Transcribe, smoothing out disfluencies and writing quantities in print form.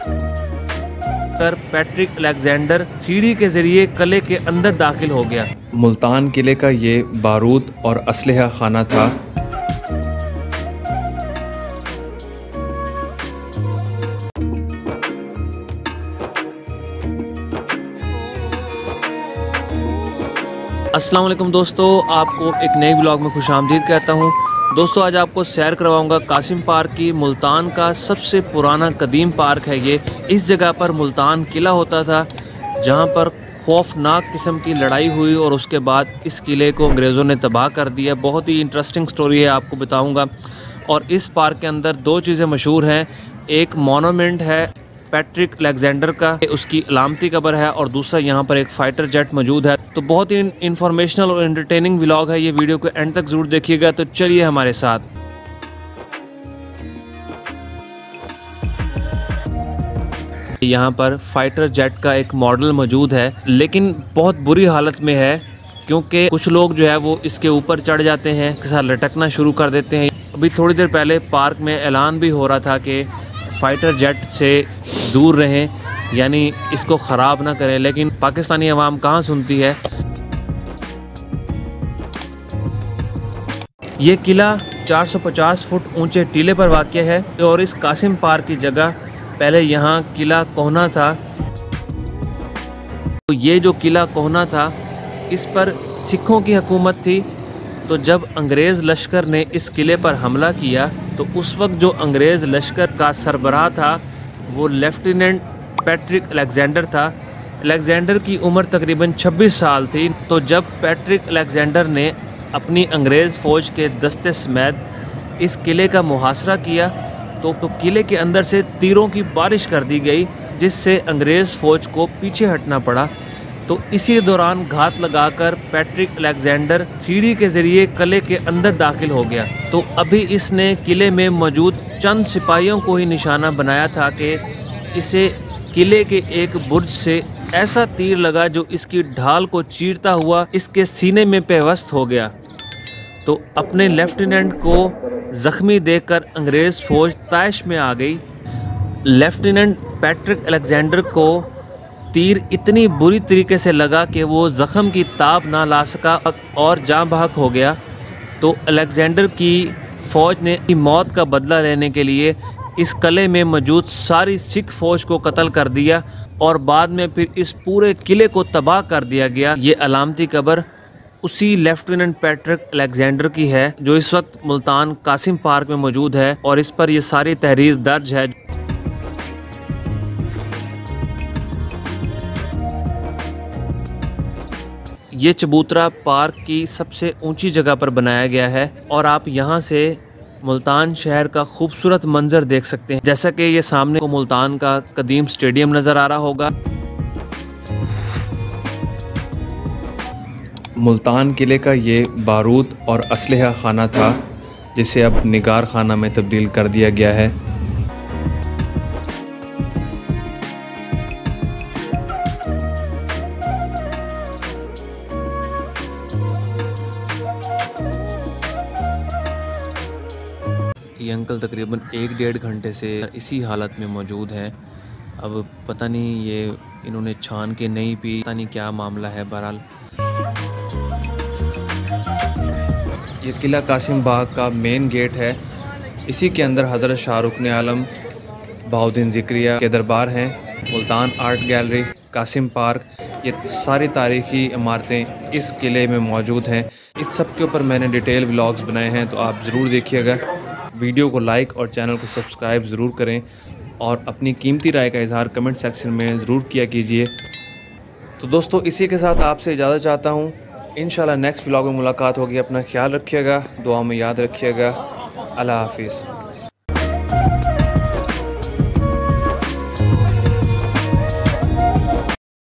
कर Patrick Alexander सीढ़ी के जरिए किले के अंदर दाखिल हो गया। मुल्तान किले का ये बारूद और असलहा खाना था। अस्सलाम वालेकुम दोस्तों, आपको एक नए ब्लॉग में खुशामदीद कहता हूँ। दोस्तों आज आपको सैर करवाऊंगा कासिम पार्क की। मुल्तान का सबसे पुराना कदीम पार्क है ये। इस जगह पर मुल्तान किला होता था जहाँ पर खौफनाक किस्म की लड़ाई हुई और उसके बाद इस किले को अंग्रेज़ों ने तबाह कर दिया। बहुत ही इंटरेस्टिंग स्टोरी है, आपको बताऊँगा। और इस पार्क के अंदर दो चीज़ें मशहूर हैं। एक मोनूमेंट है पैट्रिक अलेक्जेंडर का, उसकी अलामती कब्र है, और दूसरा यहाँ पर एक फ़ाइटर जेट मौजूद है। तो बहुत ही इंफॉर्मेशनल और एंटरटेनिंग व्लॉग है ये। वीडियो को एंड तक ज़रूर देखिएगा। तो चलिए हमारे साथ। यहाँ पर फ़ाइटर जेट का एक मॉडल मौजूद है, लेकिन बहुत बुरी हालत में है क्योंकि कुछ लोग जो है वो इसके ऊपर चढ़ जाते हैं, इसके साथ लटकना शुरू कर देते हैं। अभी थोड़ी देर पहले पार्क में ऐलान भी हो रहा था कि फ़ाइटर जेट से दूर रहें, यानी इसको ख़राब ना करें, लेकिन पाकिस्तानी अवाम कहाँ सुनती है। ये किला 450 फुट ऊंचे टीले पर वाक़ है और इस कासिम पार्क की जगह पहले यहाँ किला कोहना था। तो ये जो किला कोहना था, इस पर सिखों की हुकूमत थी। तो जब अंग्रेज़ लश्कर ने इस किले पर हमला किया तो उस वक्त जो अंग्रेज़ लश्कर का सरबराह था वो लेफ्टिनेंट पैट्रिक अलेक्जेंडर था। अलेक्जेंडर की उम्र तकरीबन 26 साल थी। तो जब पैट्रिक अलेक्जेंडर ने अपनी अंग्रेज़ फ़ौज के दस्ते समेत इस किले का मुहासरा किया तो किले के अंदर से तीरों की बारिश कर दी गई, जिससे अंग्रेज़ फ़ौज को पीछे हटना पड़ा। तो इसी दौरान घात लगाकर पैट्रिक अलेक्जेंडर सीढ़ी के ज़रिए किले के अंदर दाखिल हो गया। तो अभी इसने किले में मौजूद चंद सिपाहियों को ही निशाना बनाया था कि इसे किले के एक बुर्ज से ऐसा तीर लगा जो इसकी ढाल को चीरता हुआ इसके सीने में पेवस्त हो गया। तो अपने लेफ्टिनेंट को ज़ख्मी देखकर अंग्रेज़ फ़ौज तैश में आ गई। लेफ्टिनेंट पैट्रिक अलेक्जेंडर को तीर इतनी बुरी तरीके से लगा कि वो ज़ख़म की ताब ना ला सका और जाँ बहक हो गया। तो अलेक्जेंडर की फ़ौज ने मौत का बदला लेने के लिए इस किले में मौजूद सारी सिख फ़ौज को कत्ल कर दिया और बाद में फिर इस पूरे किले को तबाह कर दिया गया। ये अलामती कब्र उसी लेफ्टिनेंट पैट्रिक अलेक्जेंडर की है जो इस वक्त मुल्तान कासिम पार्क में मौजूद है और इस पर ये सारी तहरीर दर्ज है। ये चबूतरा पार्क की सबसे ऊंची जगह पर बनाया गया है और आप यहाँ से मुल्तान शहर का खूबसूरत मंजर देख सकते हैं। जैसा कि ये सामने को मुल्तान का कदीम स्टेडियम नज़र आ रहा होगा। मुल्तान किले का ये बारूद और असलहा खाना था, जिसे अब निगार खाना में तब्दील कर दिया गया है। ये अंकल तकरीबन 1-1.5 घंटे से इसी हालत में मौजूद हैं। अब पता नहीं ये इन्होंने छान के नहीं पी, पता नहीं क्या मामला है। बहरहाल ये किला कासिम बाग का मेन गेट है। इसी के अंदर हज़रत शाहरुख आलम बहाउद्दीन ज़िक्रिया के दरबार हैं। Multan art gallery, Qasim park, ये सारी तारीख़ी इमारतें इस किले में मौजूद हैं। इस सब के ऊपर मैंने डिटेल व्लॉग्स बनाए हैं, तो आप ज़रूर देखिएगा। वीडियो को लाइक और चैनल को सब्सक्राइब ज़रूर करें और अपनी कीमती राय का इज़हार कमेंट सेक्शन में ज़रूर किया कीजिए। तो दोस्तों इसी के साथ आपसे इजाज़त चाहता हूँ। इंशाल्लाह नेक्स्ट व्लॉग में मुलाकात होगी। अपना ख्याल रखिएगा, दुआ में याद रखिएगा। अल्लाह हाफिज़।